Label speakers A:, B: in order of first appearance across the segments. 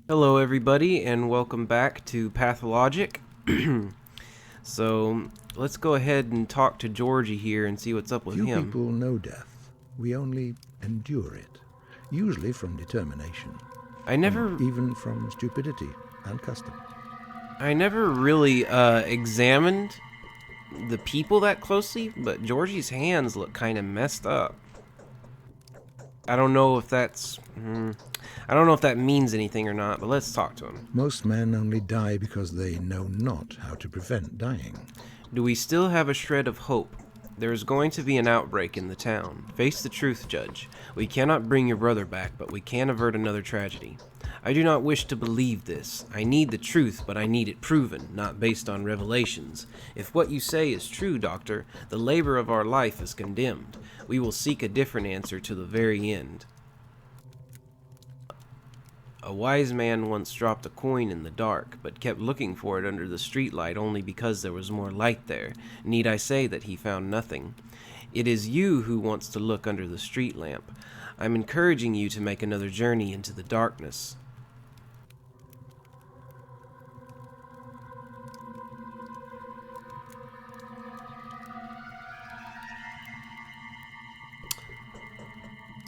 A: Hello everybody and welcome back to Pathologic. So let's go ahead and talk to Georgie here and see what's up with
B: Few
A: him.
B: people know death. We only endure it, usually from determination. And even from stupidity and custom.
A: I never really examined the people that closely, but Georgie's hands look kind of messed up. I don't know if that's... I don't know if that means anything or not, but let's talk to him.
B: Most men only die because they know not how to prevent dying.
A: Do we still have a shred of hope? There is going to be an outbreak in the town. Face the truth, Judge. We cannot bring your brother back, but we can avert another tragedy. I do not wish to believe this. I need the truth, but I need it proven, not based on revelations. If what you say is true, Doctor, the labor of our life is condemned. We will seek a different answer to the very end. A wise man once dropped a coin in the dark, but kept looking for it under the streetlight only because there was more light there. Need I say that he found nothing? It is you who wants to look under the street lamp. I'm encouraging you to make another journey into the darkness.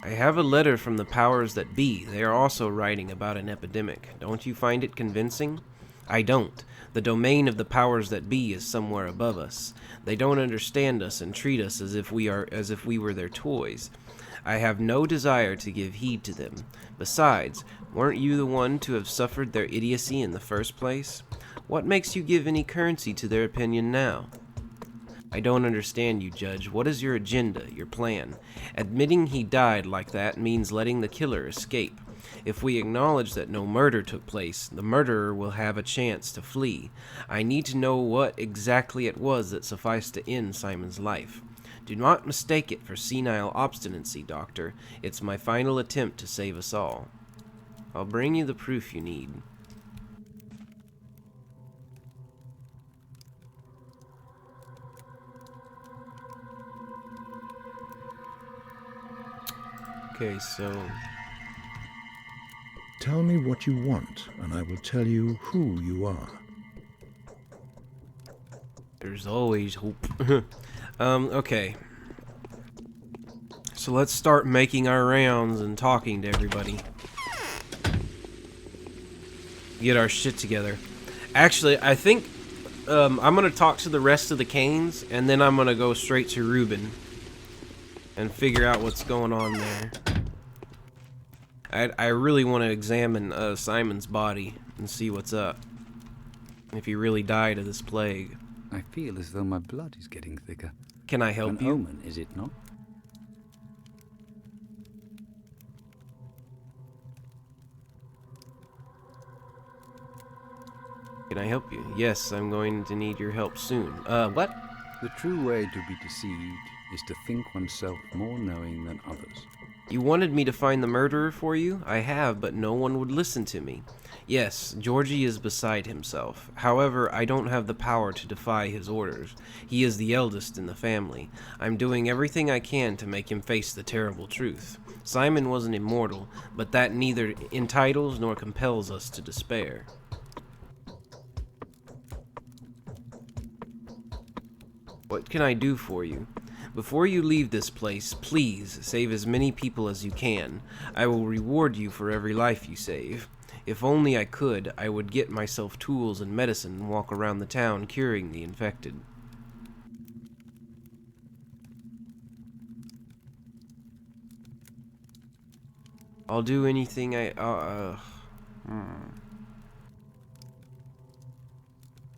A: I have a letter from the powers that be. They are also writing about an epidemic. Don't you find it convincing? I don't. The domain of the powers that be is somewhere above us. They don't understand us and treat us as if we were their toys. I have no desire to give heed to them. Besides, weren't you the one to have suffered their idiocy in the first place? What makes you give any currency to their opinion now? I don't understand you, Judge. What is your agenda, your plan? Admitting he died like that means letting the killer escape. If we acknowledge that no murder took place, the murderer will have a chance to flee. I need to know what exactly it was that sufficed to end Simon's life. Do not mistake it for senile obstinacy, Doctor. It's my final attempt to save us all. I'll bring you the proof you need. Okay, so...
B: Tell me what you want, and I will tell you who you are.
A: There's always hope. Okay. So let's start making our rounds and talking to everybody. Get our shit together. Actually, I think I'm going to talk to the rest of the Canes, and then I'm going to go straight to Reuben and figure out what's going on there. I really want to examine Simon's body and see what's up. If he really died of this plague.
C: I feel as though my blood is getting thicker.
A: Can I help you?
C: An omen, is it not?
A: Can I help you? Yes, I'm going to need your help soon. What?
C: The true way to be deceived is to think oneself more knowing than others.
A: You wanted me to find the murderer for you? I have, but no one would listen to me. Yes, Georgie is beside himself. However, I don't have the power to defy his orders. He is the eldest in the family. I'm doing everything I can to make him face the terrible truth. Simon wasn't immortal, but that neither entitles nor compels us to despair. What can I do for you? Before you leave this place, please save as many people as you can. I will reward you for every life you save. If only I could, I would get myself tools and medicine and walk around the town curing the infected. I'll do anything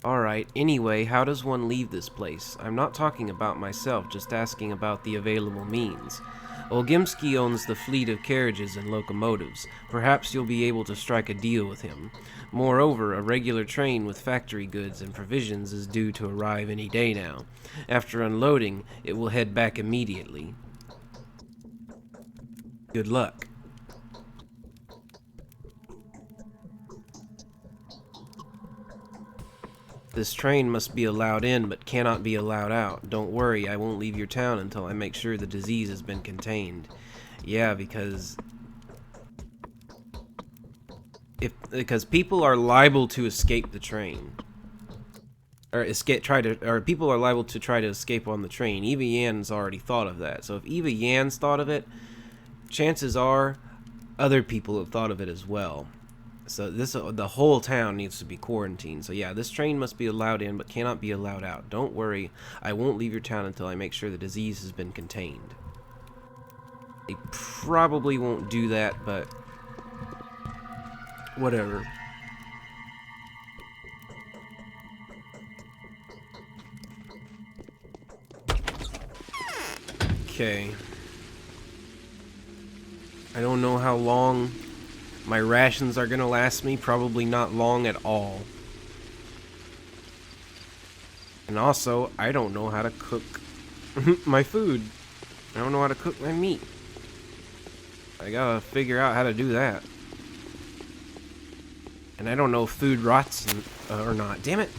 A: Alright, anyway, how does one leave this place? I'm not talking about myself, just asking about the available means. Olgimsky owns the fleet of carriages and locomotives. Perhaps you'll be able to strike a deal with him. Moreover, a regular train with factory goods and provisions is due to arrive any day now. After unloading, it will head back immediately. Good luck. This train must be allowed in, but cannot be allowed out. Don't worry, I won't leave your town until I make sure the disease has been contained. Yeah, because because people are liable to escape the train. Or people are liable to try to escape on the train. Eva Yan's already thought of that. So if Eva Yan's thought of it, chances are other people have thought of it as well. So the whole town needs to be quarantined. So yeah, this train must be allowed in but cannot be allowed out. Don't worry, I won't leave your town until I make sure the disease has been contained. They probably won't do that, but whatever. Okay. I don't know how long my rations are gonna last me. Probably not long at all. And also, I don't know how to cook my food. I don't know how to cook my meat. I gotta figure out how to do that. And I don't know if food rots or not. Damn it!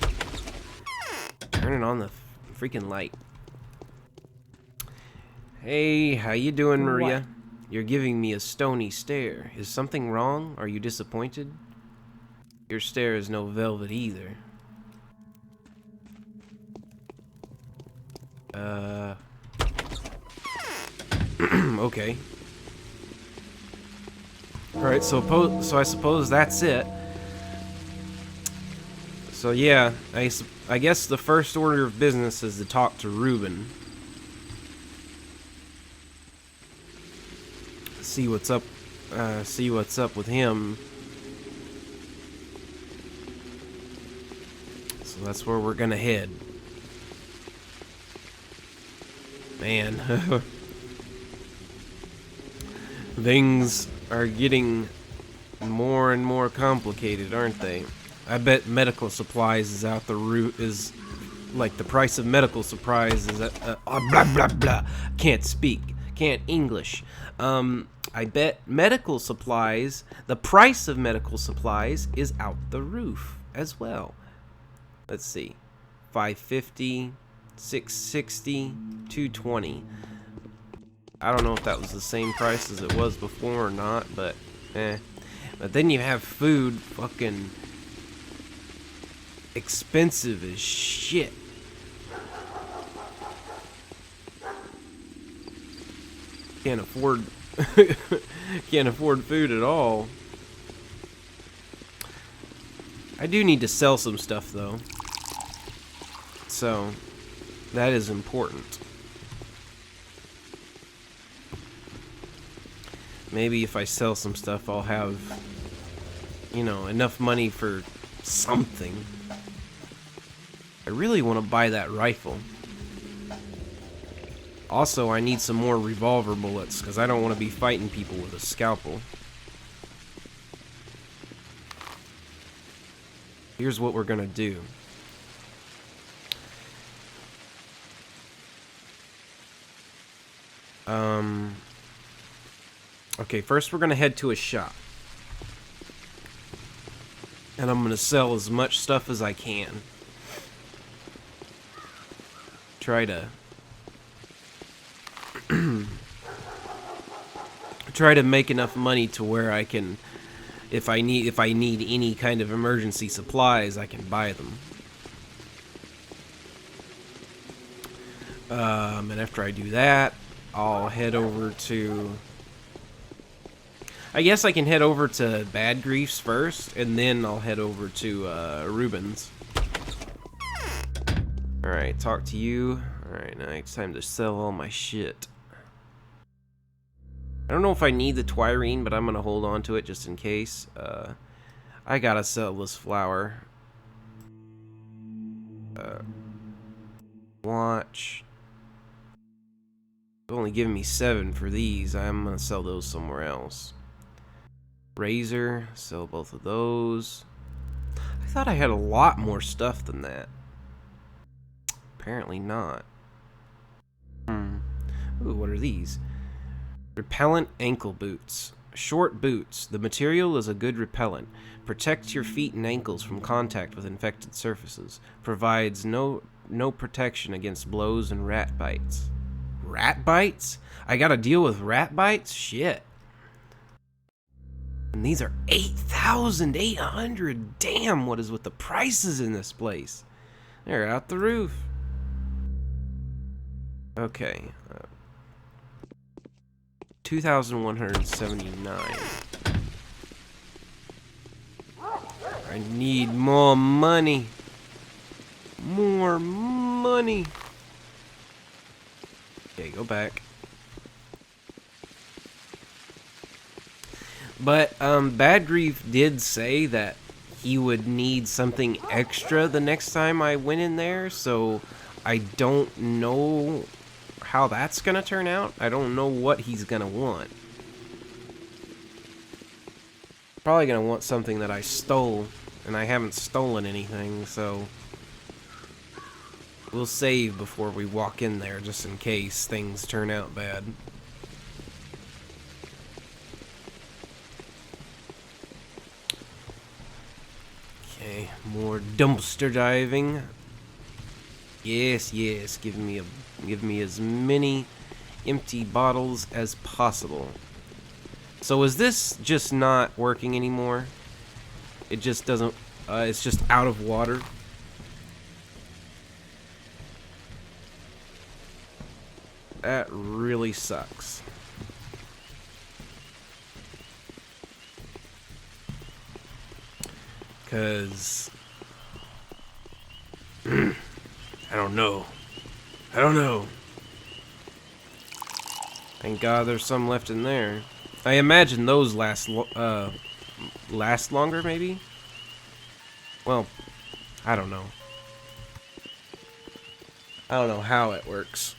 A: Turning on the freaking light. Hey, how you doing, Maria?
D: What?
A: You're giving me a stony stare. Is something wrong? Are you disappointed? Your stare is no velvet either. Okay. Alright, so I suppose that's it. So yeah, I guess the first order of business is to talk to Ruben. See what's up with him. So that's where we're gonna head. Man. Things are getting more and more complicated, aren't they? I bet medical supplies is out the root is like the price of medical supplies is at blah blah blah. Can't speak. Can't English. I bet medical supplies, the price of medical supplies is out the roof as well. Let's see. $5.50, $6.60, $2.20. I don't know if that was the same price as it was before or not, but But then you have food fucking expensive as shit. Can't afford food at all. I do need to sell some stuff though. So that is important. Maybe if I sell some stuff I'll have, you know, enough money for something. I really want to buy that rifle. Also, I need some more revolver bullets, because I don't want to be fighting people with a scalpel. Here's what we're going to do. Okay, first we're going to head to a shop. And I'm going to sell as much stuff as I can. Try to make enough money to where I can, if I need any kind of emergency supplies, I can buy them. And after I do that, I'll head over to, I guess I can head over to Bad Grief's first, and then I'll head over to Ruben's. Alright, talk to you. Alright, now it's time to sell all my shit. I don't know if I need the Twirene, but I'm gonna hold on to it just in case. I gotta sell this flour. Watch. It's only giving me 7 for these. I'm gonna sell those somewhere else. Razor, sell both of those. I thought I had a lot more stuff than that. Apparently not. Ooh, what are these? Repellent ankle boots. Short boots. The material is a good repellent. Protects your feet and ankles from contact with infected surfaces. Provides no protection against blows and rat bites. Rat bites? I gotta deal with rat bites? Shit. And these are 8,800. Damn, what is with the prices in this place? They're out the roof. Okay. 2,179. I need more money. More money. Okay, go back. But Bad Grief did say that he would need something extra the next time I went in there, so I don't know how that's gonna turn out. I don't know what he's gonna want. Probably gonna want something that I stole, and I haven't stolen anything, so we'll save before we walk in there just in case things turn out bad. Okay, more dumpster diving. Yes, yes, give me as many empty bottles as possible. So is this just not working anymore? It just doesn't, it's just out of water. That really sucks. Cause I don't know. Thank God there's some left in there. I imagine those last longer, maybe? Well, I don't know. I don't know how it works.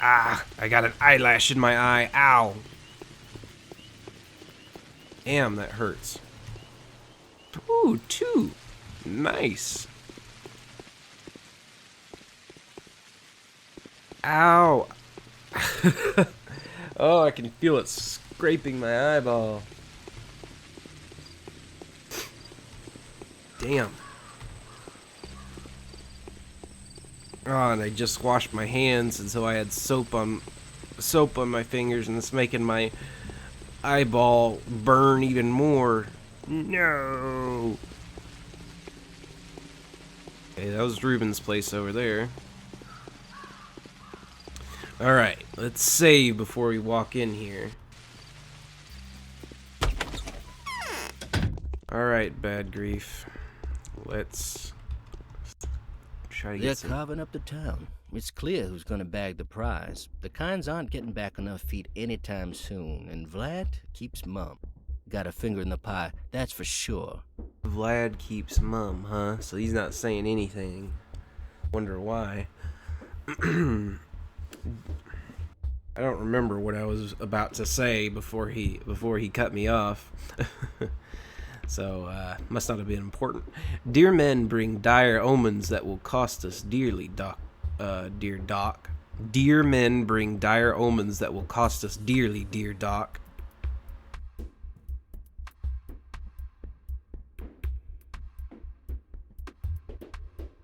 A: Ah, I got an eyelash in my eye. Ow. Damn, that hurts. Ooh, 2. Nice. Ow. Oh, I can feel it scraping my eyeball. Damn. Oh, and I just washed my hands, and so I had soap on my fingers, and it's making my eyeball burn even more. No. Okay, that was Ruben's place over there. Alright, let's save before we walk in here. Alright, Bad Grief. Let's try to get some...
D: They're carving up the town. It's clear who's gonna bag the prize. The Kinds aren't getting back enough feet anytime soon, and Vlad keeps mum. Got a finger in the pie, that's for sure.
A: Vlad keeps mum, huh? So he's not saying anything. Wonder why. I don't remember what I was about to say before he cut me off. So, must not have been important. Dear men bring dire omens that will cost us dearly, dear Doc. Dear men bring dire omens that will cost us dearly, dear Doc.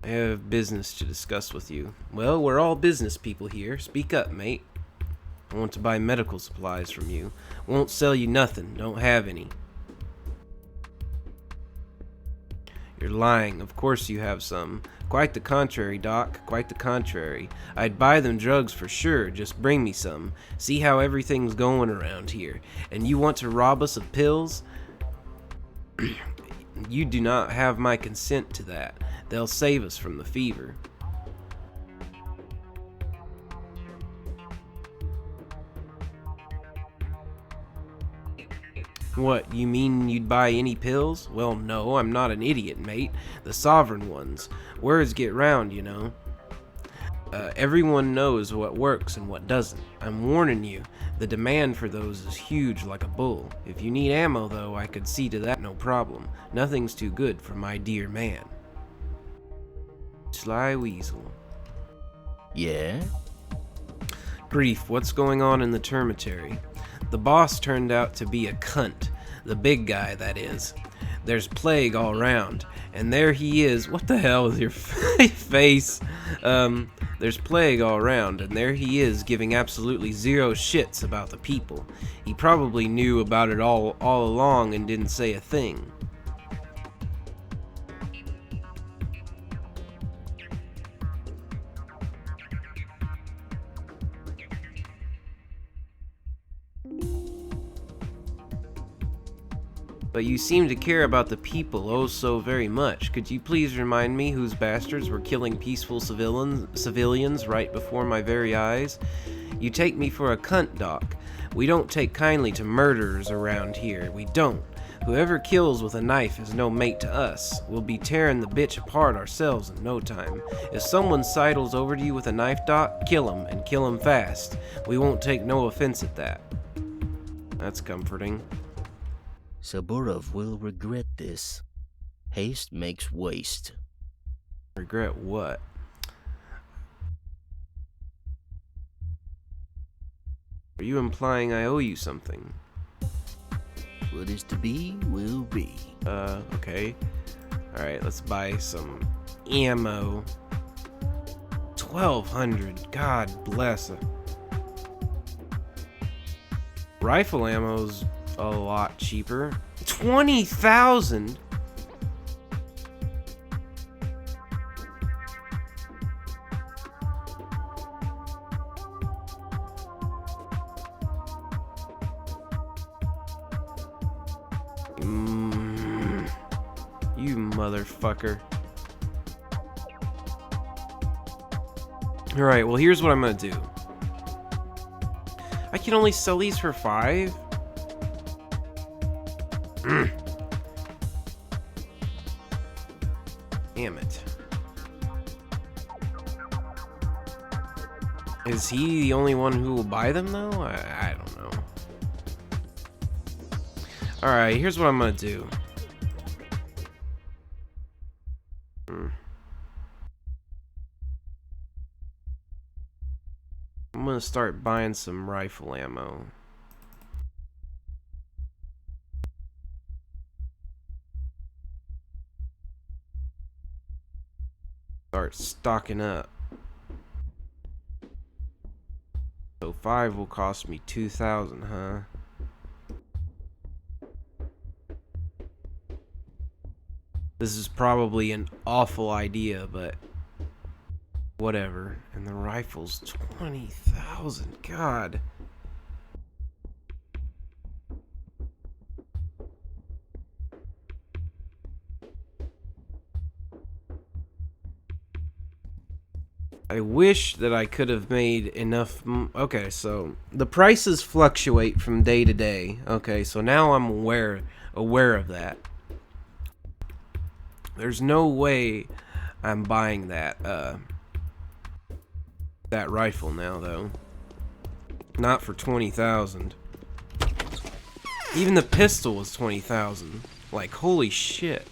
A: I have business to discuss with you. Well, we're all business people here. Speak up, mate. I want to buy medical supplies from you. Won't sell you nothing. Don't have any. You're lying. Of course you have some. Quite the contrary, Doc. Quite the contrary. I'd buy them drugs for sure. Just bring me some. See how everything's going around here. And you want to rob us of pills? You do not have my consent to that. They'll save us from the fever. What, you mean you'd buy any pills? Well, no, I'm not an idiot, mate. The sovereign ones. Words get round, you know. Everyone knows what works and what doesn't. I'm warning you, the demand for those is huge like a bull. If you need ammo, though, I could see to that no problem. Nothing's too good for my dear man. Sly Weasel.
D: Yeah?
A: Grief, what's going on in the termitary? The boss turned out to be a cunt. The big guy, that is. There's plague all around, and there he is. What the hell is your face? There's plague all around, and there he is giving absolutely zero shits about the people. He probably knew about it all along and didn't say a thing. But you seem to care about the people oh so very much. Could you please remind me whose bastards were killing peaceful civilians right before my very eyes? You take me for a cunt, Doc. We don't take kindly to murderers around here. We don't. Whoever kills with a knife is no mate to us. We'll be tearing the bitch apart ourselves in no time. If someone sidles over to you with a knife, Doc, kill him, and kill him fast. We won't take no offense at that. That's comforting.
D: Saburov will regret this. Haste makes waste.
A: Regret what? Are you implying I owe you something?
D: What is to be, will be.
A: Okay. Alright, let's buy some ammo. 1,200. God bless it. Rifle ammo's a lot cheaper. 20,000? You motherfucker. Alright, well here's what I'm gonna do. I can only sell these for 5? Damn it. Is he the only one who will buy them though? I don't know. Alright, here's what I'm gonna do. I'm gonna start buying some rifle ammo. Start stocking up. So 5 will cost me 2,000, huh? This is probably an awful idea, but whatever. And the rifle's 20,000. God. I wish that I could have made enough. Okay, so the prices fluctuate from day to day. Okay, so now I'm aware of that. There's no way I'm buying that that rifle now, though. Not for 20,000. Even the pistol was 20,000. Like, holy shit.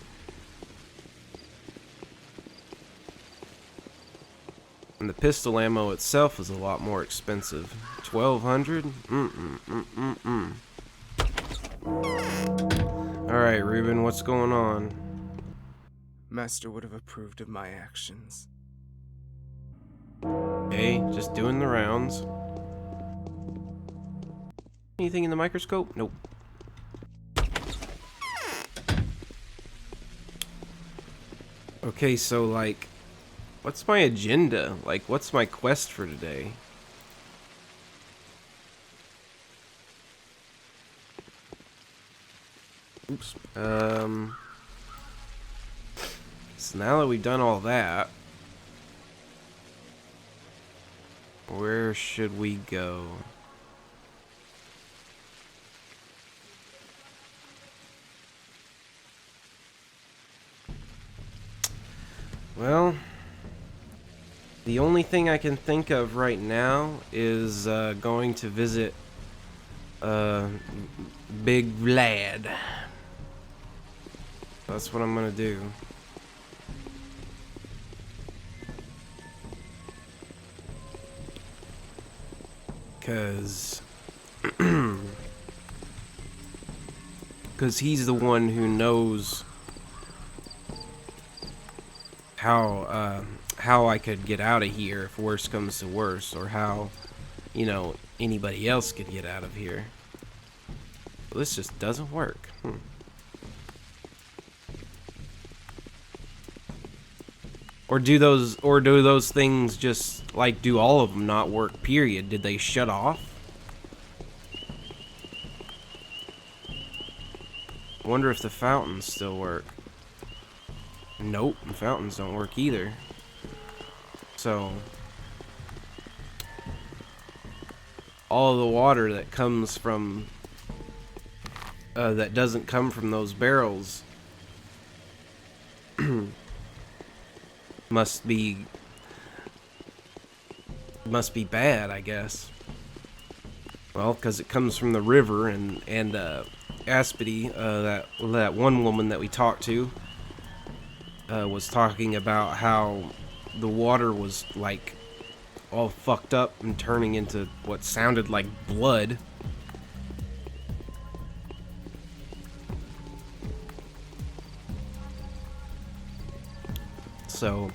A: And the pistol ammo itself is a lot more expensive. 1,200? Alright, Ruben, what's going on?
E: Master would have approved of my actions.
A: Okay, just doing the rounds. Anything in the microscope? Nope. Okay, so like, what's my agenda? Like, what's my quest for today? Oops. So now that we've done all that, where should we go? Well, the only thing I can think of right now is going to visit Big Vlad. That's what I'm gonna do. Cause because he's the one who knows how I could get out of here if worse comes to worse, or how, you know, anybody else could get out of here. Well, this just doesn't work. Or do those things just, like, do all of them not work, period? Did they shut off? I wonder if the fountains still work. Nope, the fountains don't work either. So all of the water that comes from that doesn't come from those barrels must be bad, I guess. Well, because it comes from the river, and Aspity, that one woman that we talked to, was talking about how the water was, like, all fucked up and turning into what sounded like blood. So,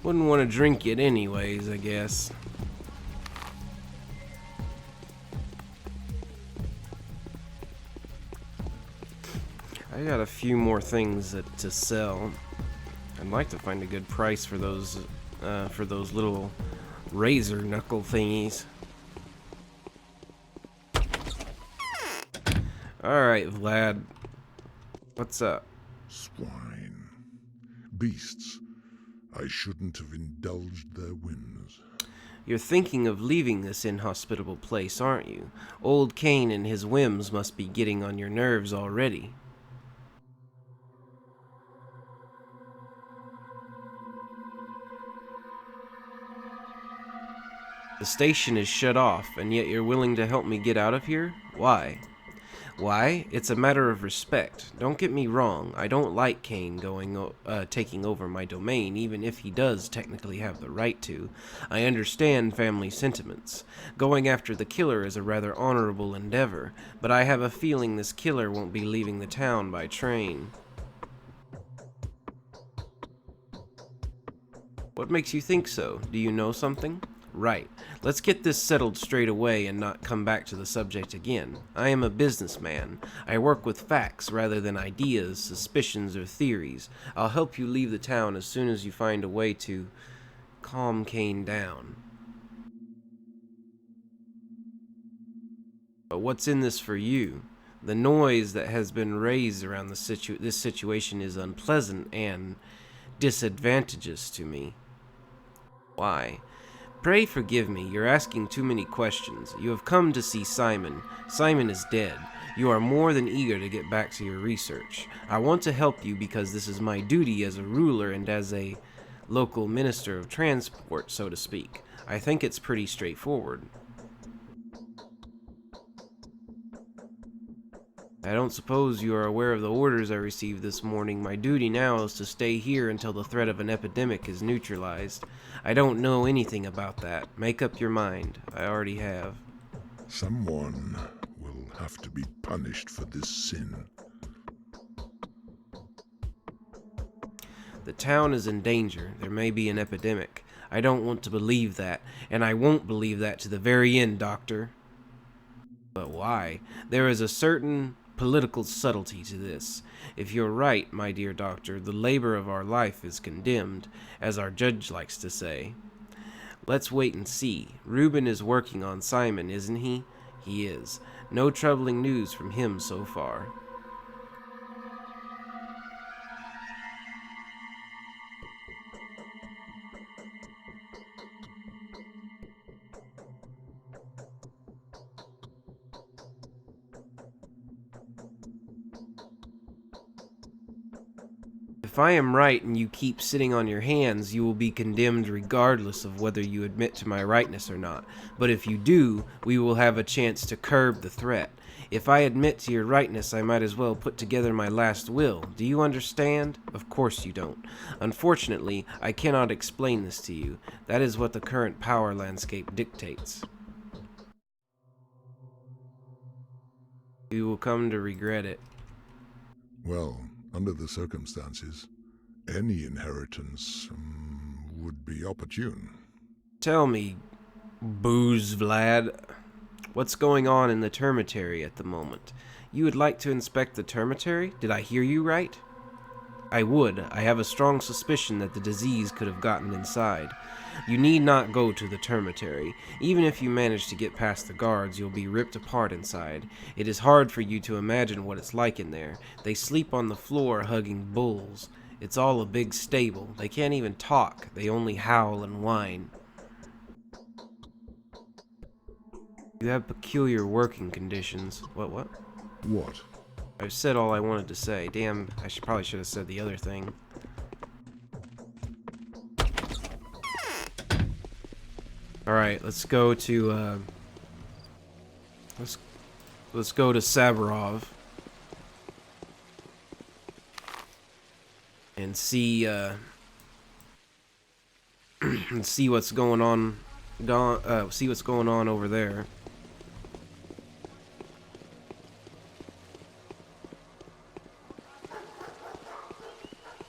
A: wouldn't want to drink it anyways, I guess. I got a few more things to sell. I'd like to find a good price for those little razor knuckle thingies. Alright, Vlad. What's up?
F: Swine. Beasts. I shouldn't have indulged their whims.
A: You're thinking of leaving this inhospitable place, aren't you? Old Cain and his whims must be getting on your nerves already. The station is shut off, and yet you're willing to help me get out of here? Why? Why? It's a matter of respect. Don't get me wrong, I don't like Cain taking over my domain, even if he does technically have the right to. I understand family sentiments. Going after the killer is a rather honorable endeavor, but I have a feeling this killer won't be leaving the town by train. What makes you think so? Do you know something? Right. Let's get this settled straight away and not come back to the subject again. I am a businessman. I work with facts rather than ideas, suspicions, or theories. I'll help you leave the town as soon as you find a way to calm Cain down. But what's in this for you? The noise that has been raised around this situation is unpleasant and disadvantageous to me. Why? Pray forgive me, you're asking too many questions. You have come to see Simon. Simon is dead. You are more than eager to get back to your research. I want to help you because this is my duty as a ruler and as a local minister of transport, so to speak. I think it's pretty straightforward. I don't suppose you are aware of the orders I received this morning. My duty now is to stay here until the threat of an epidemic is neutralized. I don't know anything about that. Make up your mind. I already have.
F: Someone will have to be punished for this sin.
A: The town is in danger. There may be an epidemic. I don't want to believe that, and I won't believe that to the very end, Doctor. But why? There is a certain political subtlety to this. If you're right, my dear doctor, the labor of our life is condemned, as our judge likes to say. Let's wait and see. Reuben is working on Simon, isn't he? He is. No troubling news from him so far. If I am right and you keep sitting on your hands, you will be condemned regardless of whether you admit to my rightness or not. But if you do, we will have a chance to curb the threat. If I admit to your rightness, I might as well put together my last will. Do you understand? Of course you don't. Unfortunately, I cannot explain this to you. That is what the current power landscape dictates. You will come to regret it.
F: Well, under the circumstances, any inheritance would be opportune.
A: Tell me, Booze Vlad, what's going on in the termitary at the moment? You would like to inspect the termitary? Did I hear you right? I would. I have a strong suspicion that the disease could have gotten inside. You need not go to the termitary. Even if you manage to get past the guards, you'll be ripped apart inside. It is hard for you to imagine what it's like in there. They sleep on the floor hugging bulls. It's all a big stable. They can't even talk. They only howl and whine. You have peculiar working conditions. What?
F: What?
A: I've said all I wanted to say. Damn, probably should have said the other thing. Alright, let's go to, let's go to Saburov. And see, and see what's going on, see what's going on over there.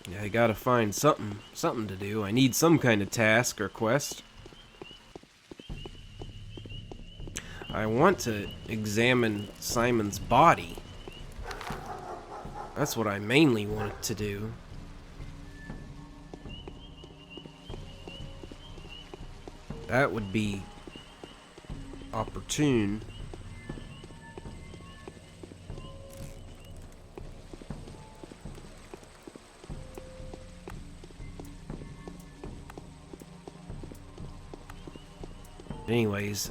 A: Yeah, I gotta find something to do. I need some kind of task or quest. I want to examine Simon's body. That's what I mainly want to do. That would be opportune. Anyways,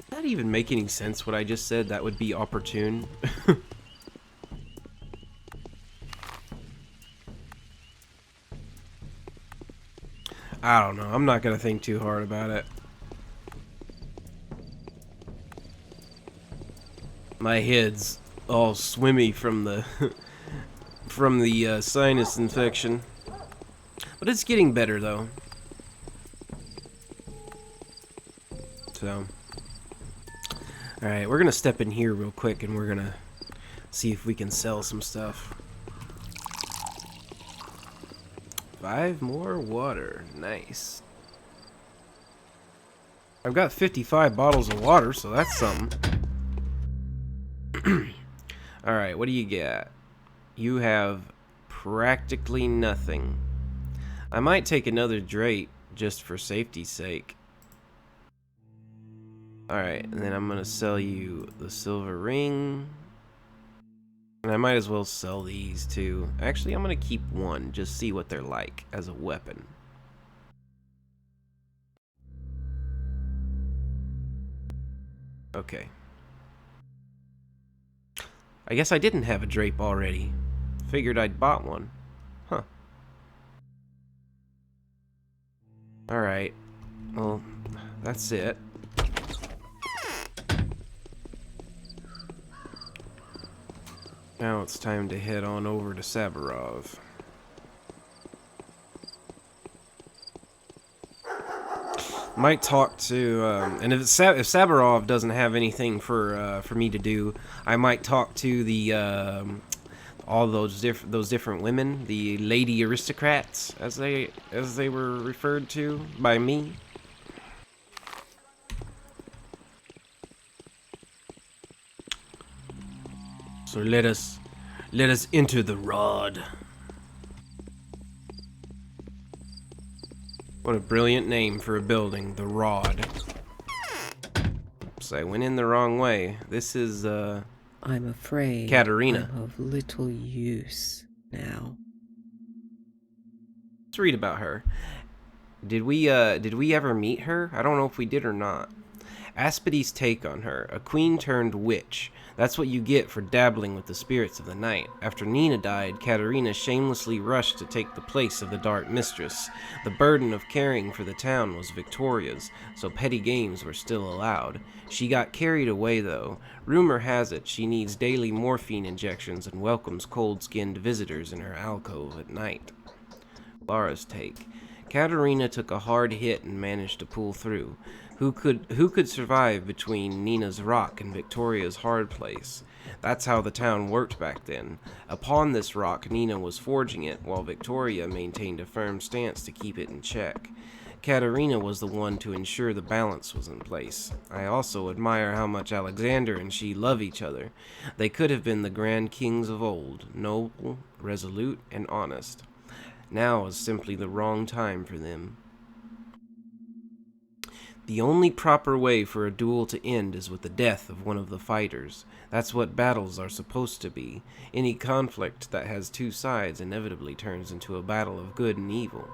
A: that even make any sense what I just said? That would be opportune. I don't know. I'm not gonna think too hard about it. My head's all swimmy from the from the sinus infection. But it's getting better, though. So. Alright, we're gonna step in here real quick and we're gonna see if we can sell some stuff. 5 more water. Nice. I've got 55 bottles of water, so that's something. Alright, what do you got? You have practically nothing. I might take another drape just for safety's sake. Alright, and then I'm gonna sell you the silver ring. And I might as well sell these too. Actually, I'm gonna keep one, just see what they're like as a weapon. Okay. I guess I didn't have a drape already. Figured I'd bought one. Huh. Alright. Well, that's it. Now it's time to head on over to Saburov. Might talk to, and if Saburov doesn't have anything for me to do, I might talk to the all those different women, the lady aristocrats, as they were referred to by me. So let us enter the Rod. What a brilliant name for a building, the Rod. Oops, I went in the wrong way. This is
G: I'm afraid
A: Katerina.
G: I'm of little use now.
A: Let's read about her. Did we ever meet her? I don't know if we did or not. Aspidy's take on her, a queen turned witch. That's what you get for dabbling with the spirits of the night. After Nina died, Katerina shamelessly rushed to take the place of the Dark Mistress. The burden of caring for the town was Victoria's, so petty games were still allowed. She got carried away, though. Rumor has it she needs daily morphine injections and welcomes cold-skinned visitors in her alcove at night. Laura's take. Katerina took a hard hit and managed to pull through. Who could survive between Nina's rock and Victoria's hard place? That's how the town worked back then. Upon this rock, Nina was forging it, while Victoria maintained a firm stance to keep it in check. Katerina was the one to ensure the balance was in place. I also admire how much Alexander and she love each other. They could have been the grand kings of old, noble, resolute, and honest. Now is simply the wrong time for them. The only proper way for a duel to end is with the death of one of the fighters. That's what battles are supposed to be. Any conflict that has two sides inevitably turns into a battle of good and evil.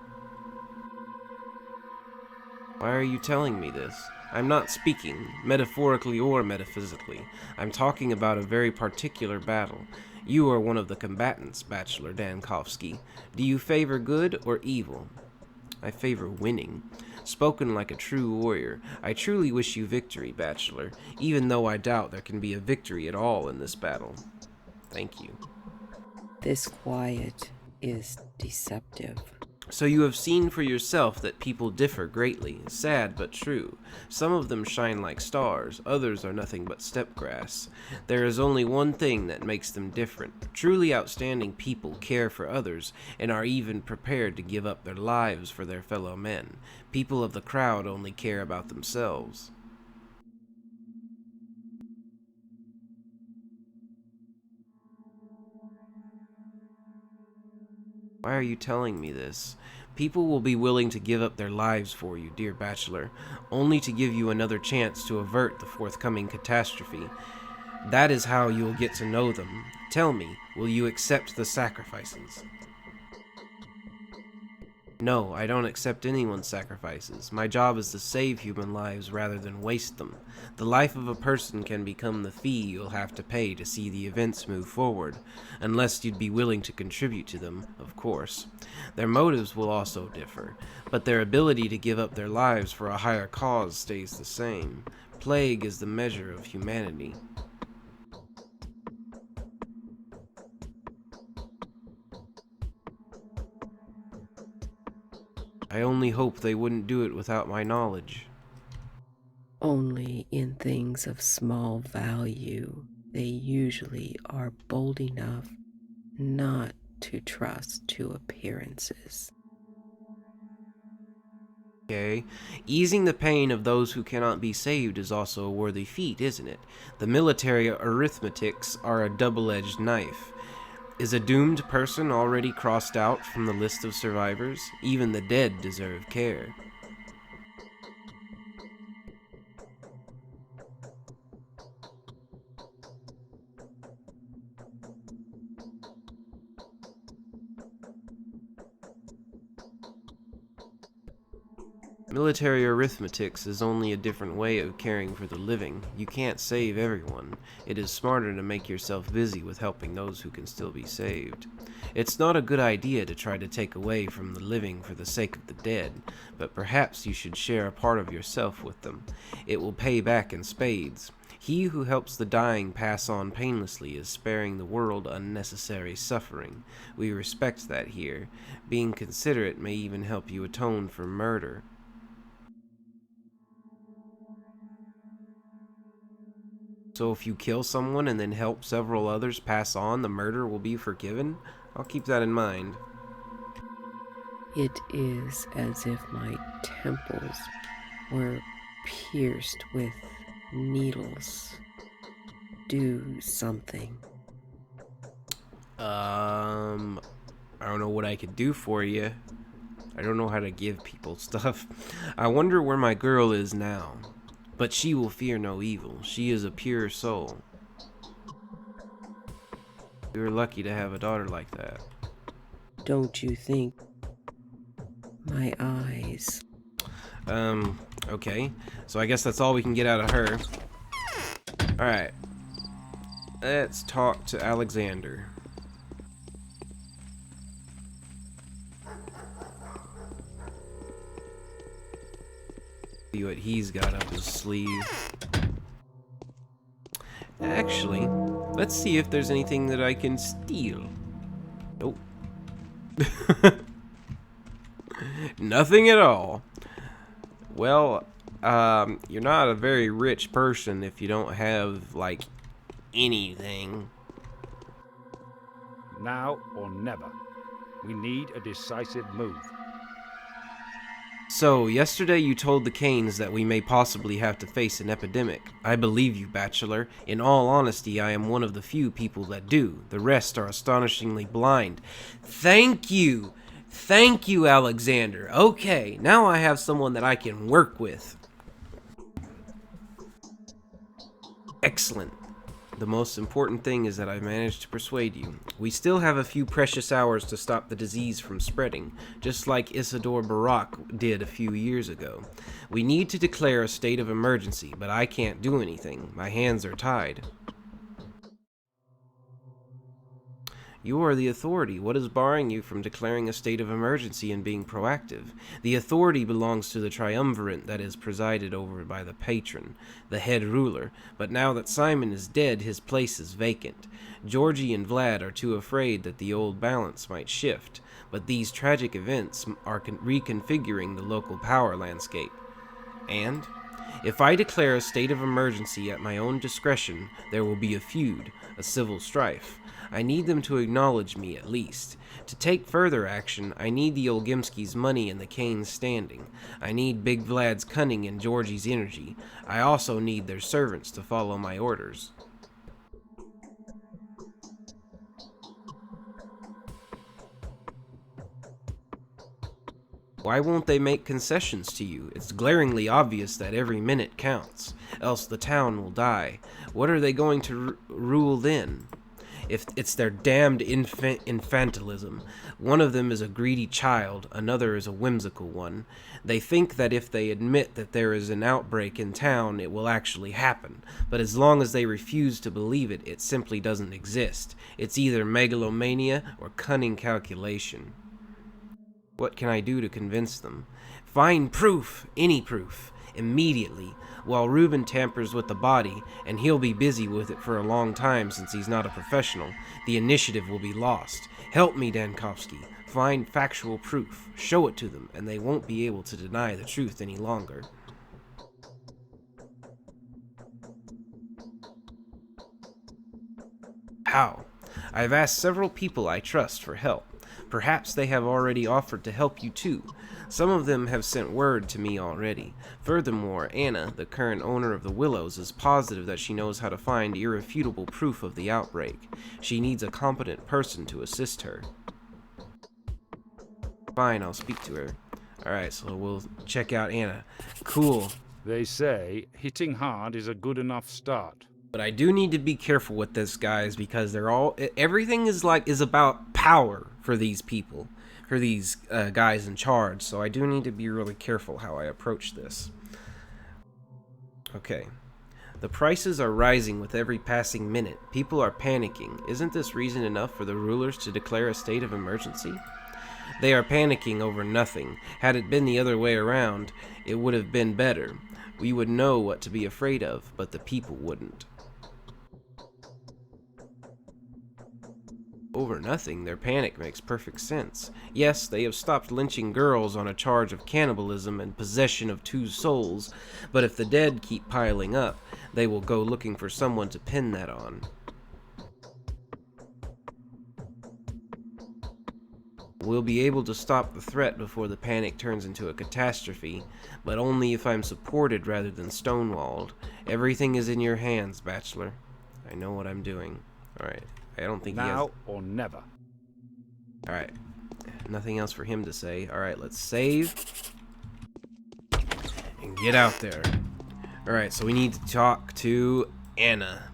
A: Why are you telling me this? I'm not speaking, metaphorically or metaphysically. I'm talking about a very particular battle. You are one of the combatants, Bachelor Dankovsky. Do you favor good or evil? I favor winning. Spoken like a true warrior, I truly wish you victory, Bachelor, even though I doubt there can be a victory at all in this battle. Thank you.
G: This quiet is deceptive.
A: So you have seen for yourself that people differ greatly, sad but true. Some of them shine like stars, others are nothing but stepgrass. There is only one thing that makes them different. Truly outstanding people care for others, and are even prepared to give up their lives for their fellow men. People of the crowd only care about themselves. Why are you telling me this? People will be willing to give up their lives for you, dear Bachelor, only to give you another chance to avert the forthcoming catastrophe. That is how you will get to know them. Tell me, will you accept the sacrifices? No, I don't accept anyone's sacrifices. My job is to save human lives rather than waste them. The life of a person can become the fee you'll have to pay to see the events move forward, unless you'd be willing to contribute to them, of course. Their motives will also differ, but their ability to give up their lives for a higher cause stays the same. Plague is the measure of humanity. I only hope they wouldn't do it without my knowledge.
G: Only in things of small value, they usually are bold enough not to trust to appearances.
A: Okay. Easing the pain of those who cannot be saved is also a worthy feat, isn't it? The military arithmetics are a double-edged knife. Is a doomed person already crossed out from the list of survivors? Even the dead deserve care. Military arithmetics is only a different way of caring for the living. You can't save everyone. It is smarter to make yourself busy with helping those who can still be saved. It's not a good idea to try to take away from the living for the sake of the dead, but perhaps you should share a part of yourself with them. It will pay back in spades. He who helps the dying pass on painlessly is sparing the world unnecessary suffering. We respect that here. Being considerate may even help you atone for murder. So if you kill someone and then help several others pass on, the murder will be forgiven? I'll keep that in mind.
G: It is as if my temples were pierced with needles. Do something.
A: I don't know what I could do for you. I don't know how to give people stuff. I wonder where my girl is now. But she will fear no evil. She is a pure soul. We were lucky to have a daughter like that.
G: Don't you think? My eyes.
A: Okay. So I guess that's all we can get out of her. Alright. Let's talk to Alexander. See what he's got up his sleeve. Actually, let's see if there's anything that I can steal. Nope. Nothing at all. Well, you're not a very rich person if you don't have, like, anything.
H: Now or never. We need a decisive move.
A: So, yesterday you told the Canes that we may possibly have to face an epidemic. I believe you, Bachelor. In all honesty, I am one of the few people that do. The rest are astonishingly blind. Thank you! Thank you, Alexander. Okay, now I have someone that I can work with. Excellent. The most important thing is that I managed to persuade you. We still have a few precious hours to stop the disease from spreading, just like Isidore Barak did a few years ago. We need to declare a state of emergency, but I can't do anything. My hands are tied. You are the authority. What is barring you from declaring a state of emergency and being proactive? The authority belongs to the triumvirate that is presided over by the patron, the head ruler, but now that Simon is dead, his place is vacant. Georgie and Vlad are too afraid that the old balance might shift, but these tragic events are reconfiguring the local power landscape. And if I declare a state of emergency at my own discretion, there will be a feud, a civil strife. I need them to acknowledge me at least. To take further action, I need the Olgimskis' money and the Canes' standing. I need Big Vlad's cunning and Georgie's energy. I also need their servants to follow my orders. Why won't they make concessions to you? It's glaringly obvious that every minute counts, else the town will die. What are they going to rule then? If it's their damned infantilism. One of them is a greedy child, another is a whimsical one. They think that if they admit that there is an outbreak in town, it will actually happen. But as long as they refuse to believe it, it simply doesn't exist. It's either megalomania or cunning calculation. What can I do to convince them? Find proof, any proof, immediately. While Reuben tampers with the body, and he'll be busy with it for a long time since he's not a professional, the initiative will be lost. Help me, Dankovsky. Find factual proof. Show it to them, and they won't be able to deny the truth any longer. How? I've asked several people I trust for help. Perhaps they have already offered to help you too. Some of them have sent word to me already. Furthermore, Anna, the current owner of the Willows, is positive that she knows how to find irrefutable proof of the outbreak. She needs a competent person to assist her. Fine, I'll speak to her. Alright, so we'll check out Anna. Cool.
H: They say hitting hard is a good enough start.
A: But I do need to be careful with this, guys, because everything is about power for these people, for these guys in charge. So I do need to be really careful how I approach this. Okay. The prices are rising with every passing minute. People are panicking. Isn't this reason enough for the rulers to declare a state of emergency? They are panicking over nothing. Had it been the other way around, it would have been better. We would know what to be afraid of, but the people wouldn't. Over nothing, their panic makes perfect sense. Yes, they have stopped lynching girls on a charge of cannibalism and possession of 2 souls, but if the dead keep piling up, they will go looking for someone to pin that on. We'll be able to stop the threat before the panic turns into a catastrophe, but only if I'm supported rather than stonewalled. Everything is in your hands, Bachelor. I know what I'm doing. Alright. I don't think
H: now or never.
A: Alright. Nothing else for him to say. Alright, let's save. And get out there. Alright, so we need to talk to Anna.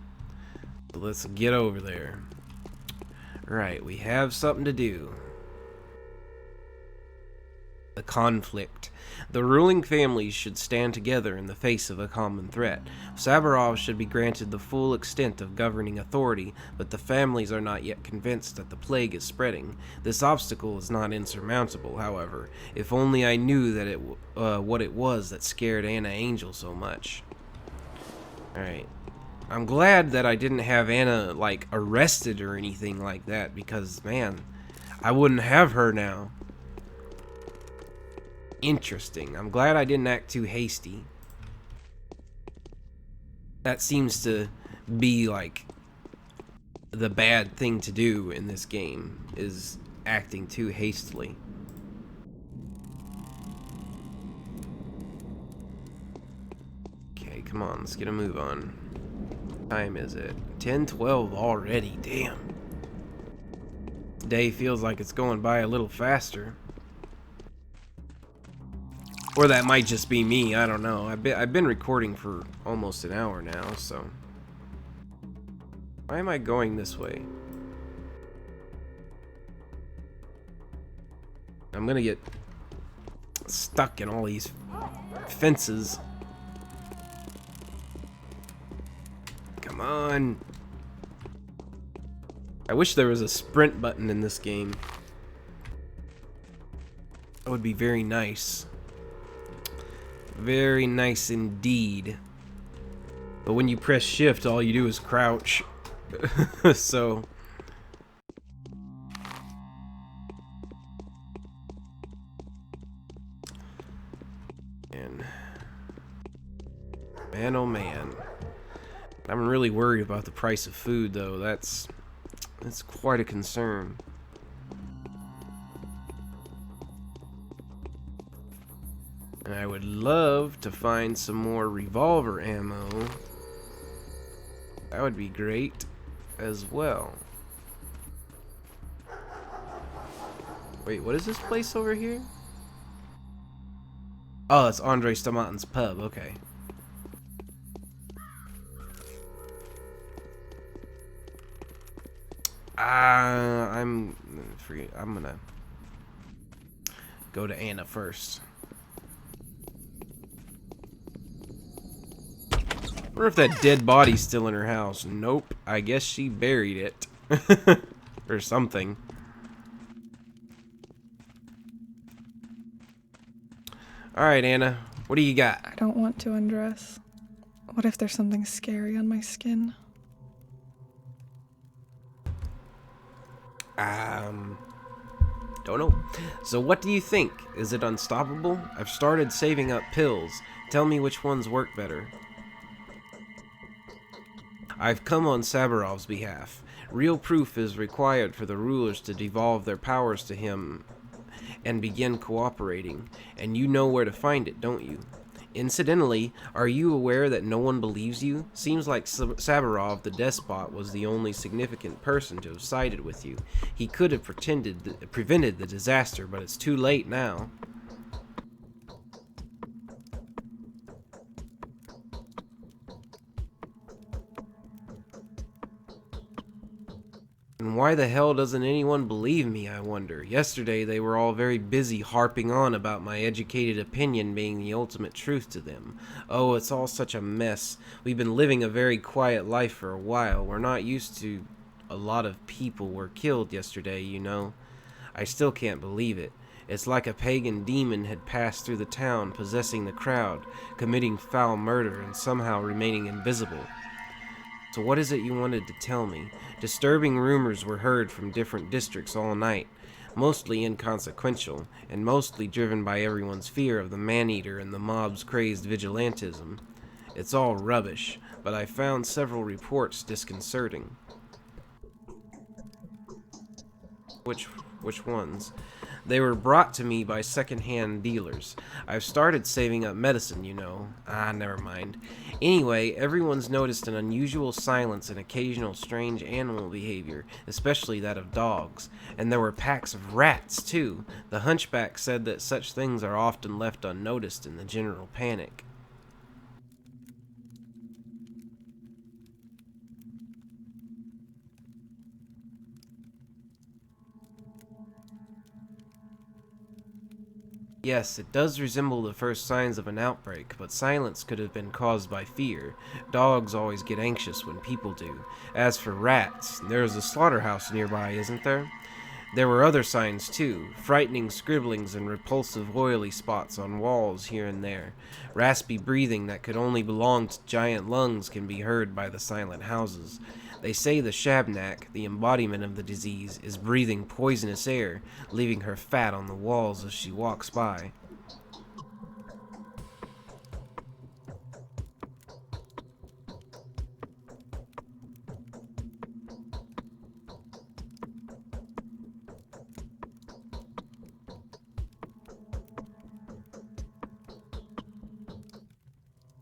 A: So let's get over there. Alright, we have something to do. The conflict. The ruling families should stand together in the face of a common threat. Saburov should be granted the full extent of governing authority, but the families are not yet convinced that the plague is spreading. This obstacle is not insurmountable, however. If only I knew that what it was that scared Anna Angel so much. Alright. I'm glad that I didn't have Anna, arrested or anything like that, because, man, I wouldn't have her now. Interesting. I'm glad I didn't act too hasty. That seems to be like the bad thing to do in this game, is acting too hastily. Okay, come on, let's get a move on. What time is it? 10:12 already, damn. Day feels like it's going by a little faster. Or that might just be me, I don't know. I've been recording for almost an hour now, so. Why am I going this way? I'm gonna get stuck in all these fences. Come on. I wish there was a sprint button in this game. That would be very nice. Very nice indeed. But when you press shift, all you do is crouch. So. And man, oh man. I'm really worried about the price of food, though. That's quite a concern. And I would love to find some more revolver ammo. That would be great as well. Wait, what is this place over here? Oh, it's Andre Stomatin's pub, okay. I'm gonna go to Anna first. I wonder if that dead body's still in her house. Nope. I guess she buried it. Or something. Alright, Anna. What do you got?
I: I don't want to undress. What if there's something scary on my skin?
A: Don't know. So what do you think? Is it unstoppable? I've started saving up pills. Tell me which ones work better. I've come on Sabarov's behalf. Real proof is required for the rulers to devolve their powers to him and begin cooperating. And you know where to find it, don't you? Incidentally, are you aware that no one believes you? Seems like Sabarov, the despot, was the only significant person to have sided with you. He could have prevented the disaster, but it's too late now. And why the hell doesn't anyone believe me, I wonder? Yesterday they were all very busy harping on about my educated opinion being the ultimate truth to them. Oh, it's all such a mess. We've been living a very quiet life for a while. We're not used to a lot of people were killed yesterday, you know. I still can't believe it. It's like a pagan demon had passed through the town, possessing the crowd, committing foul murder, and somehow remaining invisible. So what is it you wanted to tell me? Disturbing rumors were heard from different districts all night, mostly inconsequential, and mostly driven by everyone's fear of the man-eater and the mob's crazed vigilantism. It's all rubbish, but I found several reports disconcerting. Which ones? They were brought to me by second-hand dealers. I've started saving up medicine, you know. Never mind. Anyway, everyone's noticed an unusual silence and occasional strange animal behavior, especially that of dogs. And there were packs of rats, too. The hunchback said that such things are often left unnoticed in the general panic. Yes, it does resemble the first signs of an outbreak, but silence could have been caused by fear. Dogs always get anxious when people do. As for rats, there is a slaughterhouse nearby, isn't there? There were other signs too, frightening scribblings and repulsive oily spots on walls here and there. Raspy breathing that could only belong to giant lungs can be heard by the silent houses. They say the Shabnak, the embodiment of the disease, is breathing poisonous air, leaving her fat on the walls as she walks by.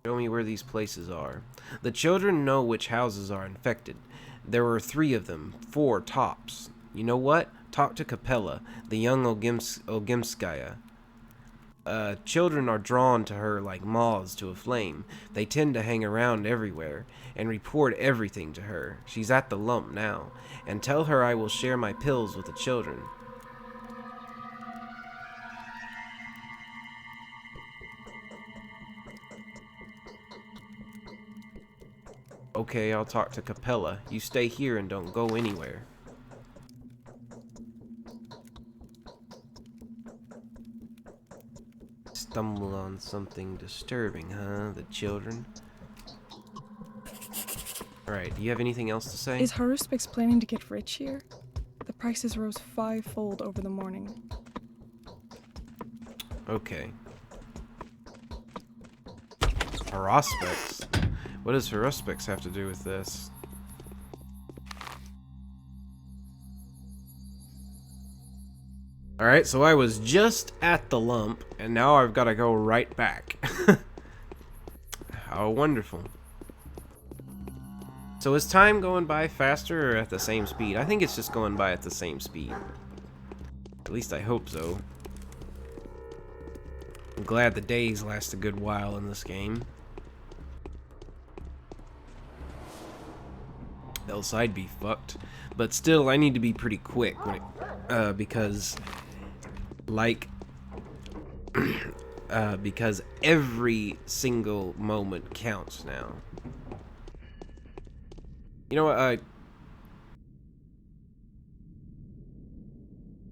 A: Show me where these places are. The children know which houses are infected. There were 3 of them, 4 tops. You know what? Talk to Capella, the young Ogimskaya. Children are drawn to her like moths to a flame. They tend to hang around everywhere and report everything to her. She's at the lump now. And tell her I will share my pills with the children. Okay, I'll talk to Capella. You stay here and don't go anywhere. Stumble on something disturbing, huh? The children. Alright, do you have anything else to say?
I: Is Haruspix planning to get rich here? The prices rose 5-fold over the morning.
A: Okay. Haruspix? What does Haruspix have to do with this? Alright, so I was just at the lump, and now I've got to go right back. How wonderful. So is time going by faster or at the same speed? I think it's just going by at the same speed. At least I hope so. I'm glad the days last a good while in this game. Else I'd be fucked. But still, I need to be pretty quick when it, because every single moment counts now. You know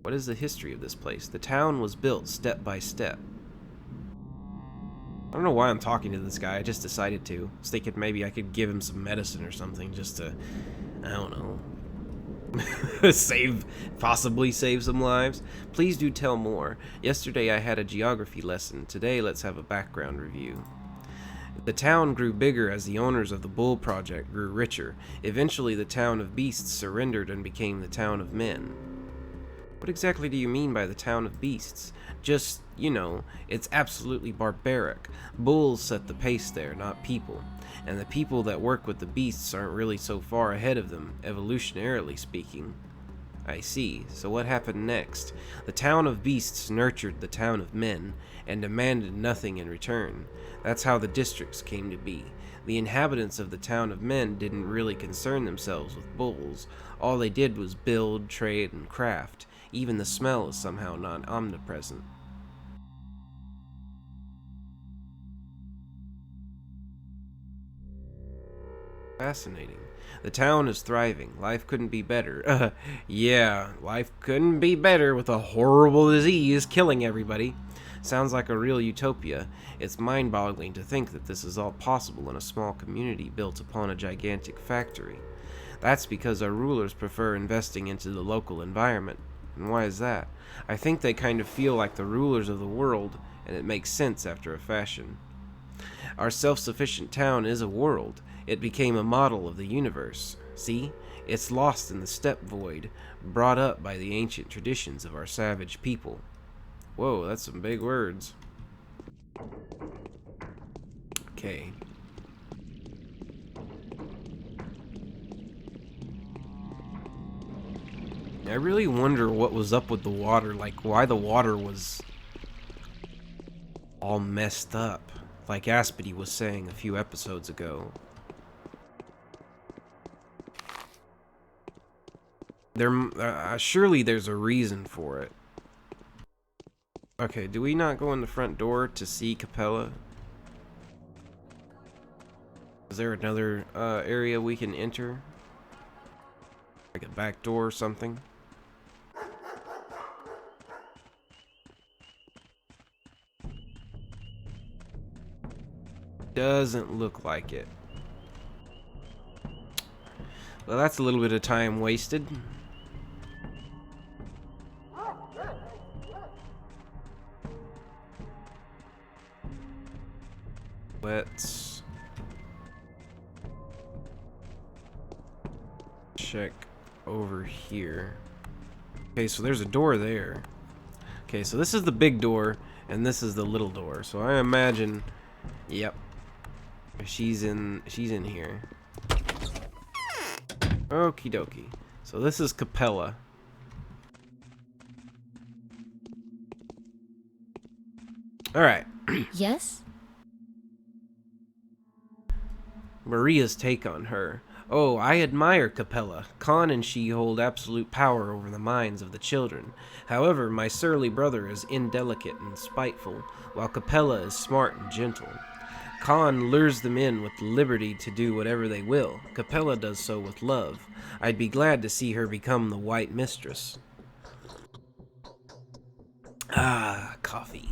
A: what is the history of this place? The town was built step by step. I don't know why I'm talking to this guy. I just decided to. I was thinking maybe I could give him some medicine or something just to, I don't know, possibly save some lives. Please do tell more. Yesterday I had a geography lesson. Today let's have a background review. The town grew bigger as the owners of the Bull Project grew richer. Eventually the town of beasts surrendered and became the town of men. What exactly do you mean by the town of beasts? Just, you know, it's absolutely barbaric. Bulls set the pace there, not people. And the people that work with the beasts aren't really so far ahead of them, evolutionarily speaking. I see. So what happened next? The town of beasts nurtured the town of men, and demanded nothing in return. That's how the districts came to be. The inhabitants of the town of men didn't really concern themselves with bulls. All they did was build, trade, and craft. Even the smell is somehow not omnipresent. Fascinating. The town is thriving. Life couldn't be better. Yeah, life couldn't be better with a horrible disease killing everybody. Sounds like a real utopia. It's mind-boggling to think that this is all possible in a small community built upon a gigantic factory. That's because our rulers prefer investing into the local environment. And why is that? I think they kind of feel like the rulers of the world, and it makes sense after a fashion. Our self-sufficient town is a world. It became a model of the universe. See? It's lost in the steppe void, brought up by the ancient traditions of our savage people. Whoa, that's some big words. Okay. I really wonder what was up with the water, like why the water was all messed up, like Aspity was saying a few episodes ago. Surely there's a reason for it. Okay, do we not go in the front door to see Capella? Is there another area we can enter? Like a back door or something? Doesn't look like it. Well, that's a little bit of time wasted. Let's check over here. Okay, so there's a door there. Okay, so this is the big door, and this is the little door. So I imagine, yep. She's in here. Okie dokie. So this is Capella. Alright.
J: Yes?
A: Maria's take on her. Oh, I admire Capella. Khan and she hold absolute power over the minds of the children. However, my surly brother is indelicate and spiteful, while Capella is smart and gentle. Khan lures them in with the liberty to do whatever they will. Capella does so with love. I'd be glad to see her become the White Mistress. Ah, coffee.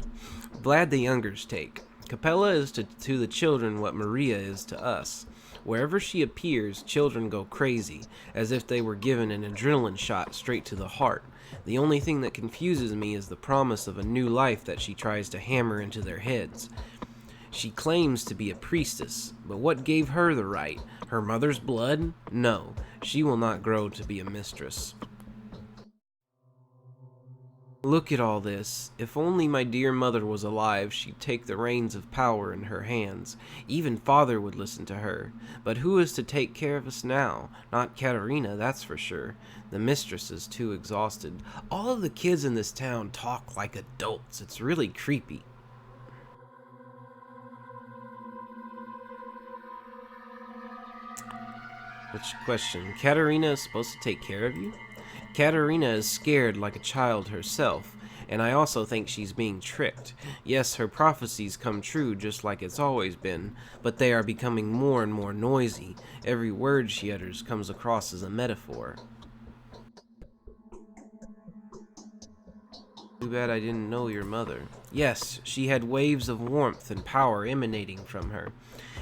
A: Vlad the Younger's take. Capella is to the children what Maria is to us. Wherever she appears, children go crazy, as if they were given an adrenaline shot straight to the heart. The only thing that confuses me is the promise of a new life that she tries to hammer into their heads. She claims to be a priestess, but what gave her the right? Her mother's blood? No, she will not grow to be a mistress. Look at all this. If only my dear mother was alive, she'd take the reins of power in her hands. Even father would listen to her. But who is to take care of us now? Not Katerina, that's for sure. The mistress is too exhausted. All of the kids in this town talk like adults. It's really creepy. Which question? Katerina is supposed to take care of you? Katerina is scared like a child herself, and I also think she's being tricked. Yes, her prophecies come true just like it's always been, but they are becoming more and more noisy. Every word she utters comes across as a metaphor. Too bad I didn't know your mother. Yes, she had waves of warmth and power emanating from her.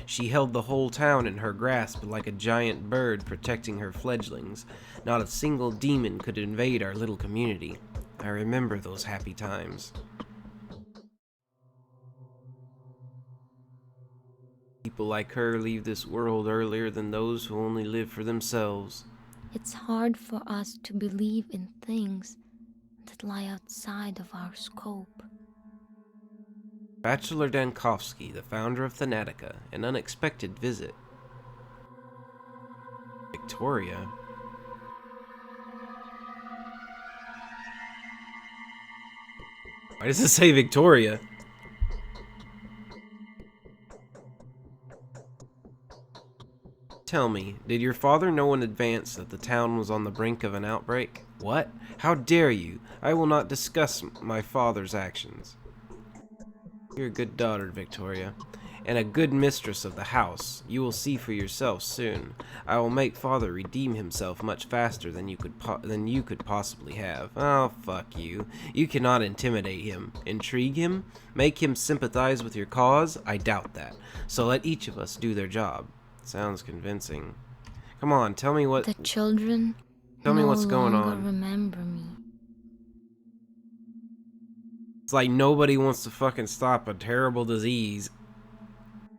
A: She held the whole town in her grasp like a giant bird protecting her fledglings. Not a single demon could invade our little community. I remember those happy times. People like her leave this world earlier than those who only live for themselves.
J: It's hard for us to believe in things that lie outside of our scope.
A: Bachelor Dankovsky, the founder of Thanatica, an unexpected visit. Victoria? Why does it say Victoria? Tell me, did your father know in advance that the town was on the brink of an outbreak? What? How dare you? I will not discuss my father's actions. You're a good daughter, Victoria, and a good mistress of the house. You will see for yourself soon. I will make father redeem himself much faster than you could possibly have. Oh, fuck you. You cannot intimidate him. Intrigue him? Make him sympathize with your cause? I doubt that. So let each of us do their job. Sounds convincing. Come on, tell me what...
J: The children
A: Tell me what's going on.
J: Remember me.
A: It's like nobody wants to fucking stop a terrible disease.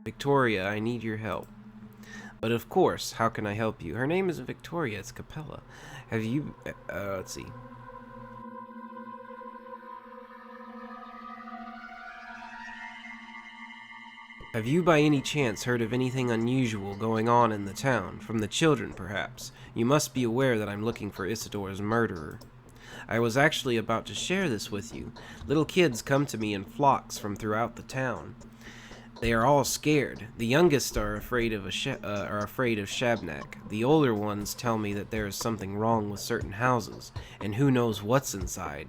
A: Victoria, I need your help. But of course, how can I help you? Her name isn't Victoria, it's Capella. Have you... let's see. Have you by any chance heard of anything unusual going on in the town? From the children, perhaps? You must be aware that I'm looking for Isidore's murderer. I was actually about to share this with you. Little kids come to me in flocks from throughout the town. They are all scared. The youngest are afraid of Shabnak. The older ones tell me that there is something wrong with certain houses, and who knows what's inside.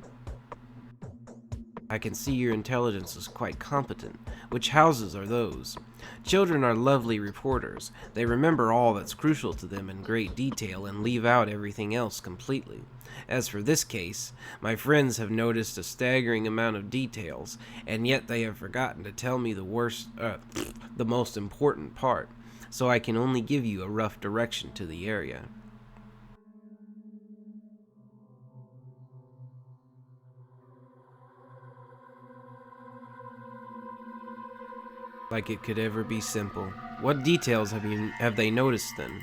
A: I can see your intelligence is quite competent. Which houses are those? Children are lovely reporters. They remember all that's crucial to them in great detail and leave out everything else completely. As for this case, my friends have noticed a staggering amount of details, and yet they have forgotten to tell me the most important part, so I can only give you a rough direction to the area. Like it could ever be simple. What details have they noticed then?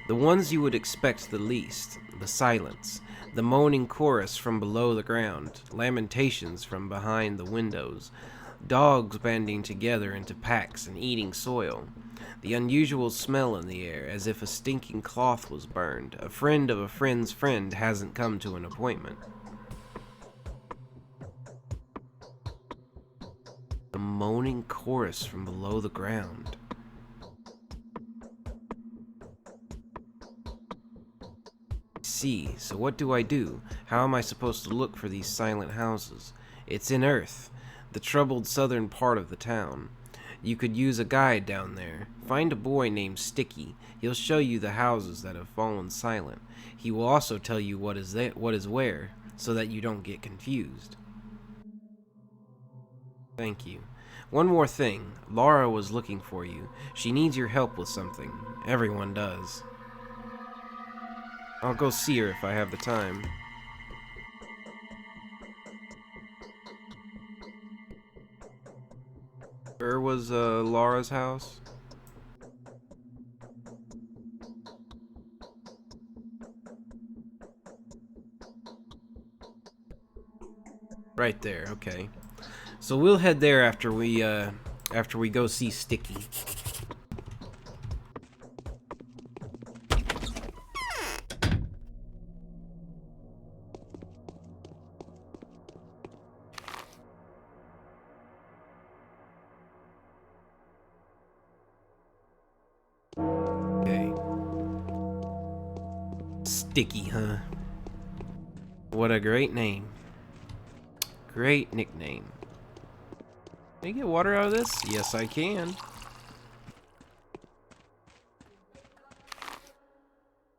A: The ones you would expect the least. The silence. The moaning chorus from below the ground. Lamentations from behind the windows. Dogs banding together into packs and eating soil. The unusual smell in the air, as if a stinking cloth was burned. A friend of a friend's friend hasn't come to an appointment. The moaning chorus from below the ground. See, so what do I do? How am I supposed to look for these silent houses? It's in Earth, the troubled southern part of the town. You could use a guide down there. Find a boy named Sticky. He'll show you the houses that have fallen silent. He will also tell you what is where, so that you don't get confused. Thank you. One more thing. Laura was looking for you. She needs your help with something. Everyone does. I'll go see her if I have the time. Where was Laura's house? Right there, okay. So we'll head there after we go see Sticky. Sticky, huh? What a great name. Great nickname. Can I get water out of this? Yes, I can.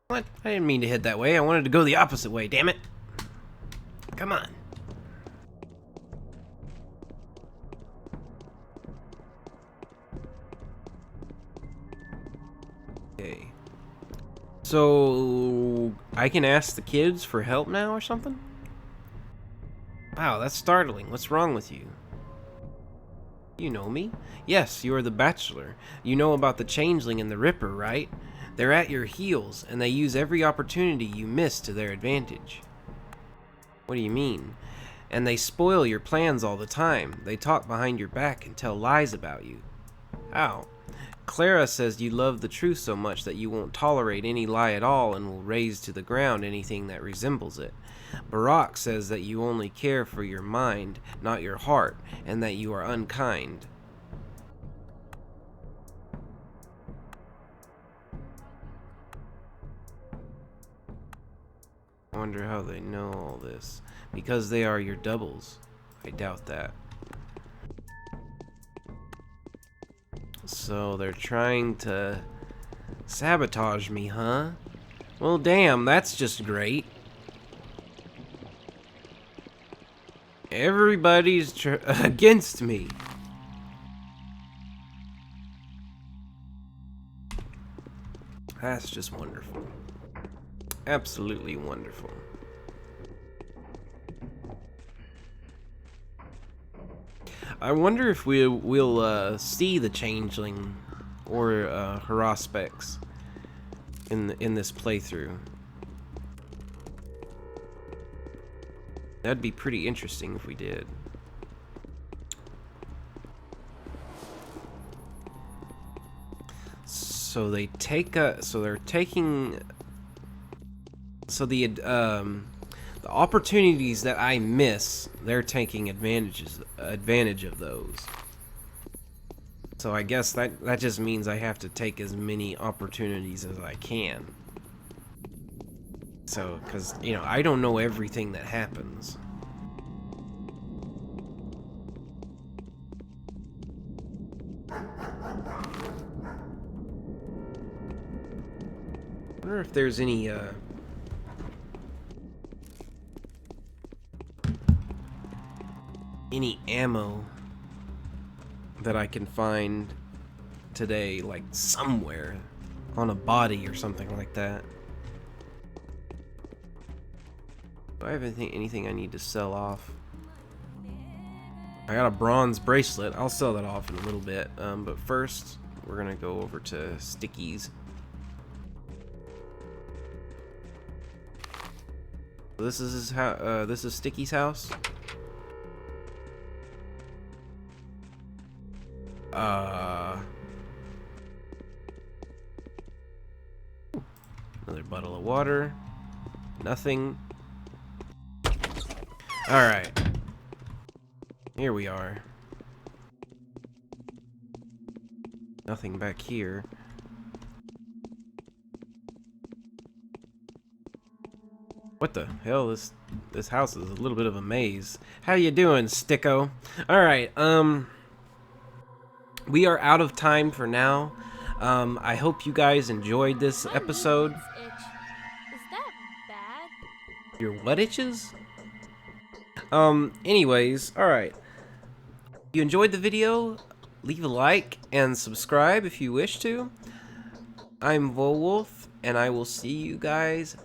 A: What? I didn't mean to head that way. I wanted to go the opposite way, damn it. Come on. Okay. So, I can ask the kids for help now or something? Wow, that's startling. What's wrong with you? You know me? Yes, you are the Bachelor. You know about the Changeling and the Ripper, right? They're at your heels, and they use every opportunity you miss to their advantage. What do you mean? And they spoil your plans all the time. They talk behind your back and tell lies about you. How? Clara says you love the truth so much that you won't tolerate any lie at all and will raze to the ground anything that resembles it. Barack says that you only care for your mind, not your heart, and that you are unkind. I wonder how they know all this. Because they are your doubles. I doubt that. So they're trying to sabotage me, huh? Well, damn, that's just great. Everybody's against me. That's just wonderful. Absolutely wonderful. I wonder if we'll see the Changeling or her aspects in this playthrough. That'd be pretty interesting if we did. So they take the opportunities that I miss, they're taking advantage of those. So I guess that just means I have to take as many opportunities as I can. So, because, you know, I don't know everything that happens. I wonder if there's any ammo that I can find today, like somewhere on a body or something like that. Do I have anything I need to sell off? I got a bronze bracelet. I'll sell that off in a little bit. But first, we're gonna go over to Sticky's. This is this is Sticky's house. Another bottle of water. Nothing. Alright. Here we are. Nothing back here. What the hell? This house is a little bit of a maze. How you doing, Sticko? Alright, we are out of time for now. I hope you guys enjoyed this episode.
J: Is that bad?
A: Your what itches? Anyways, alright. If you enjoyed the video, leave a like and subscribe if you wish to. I'm Volwolf, and I will see you guys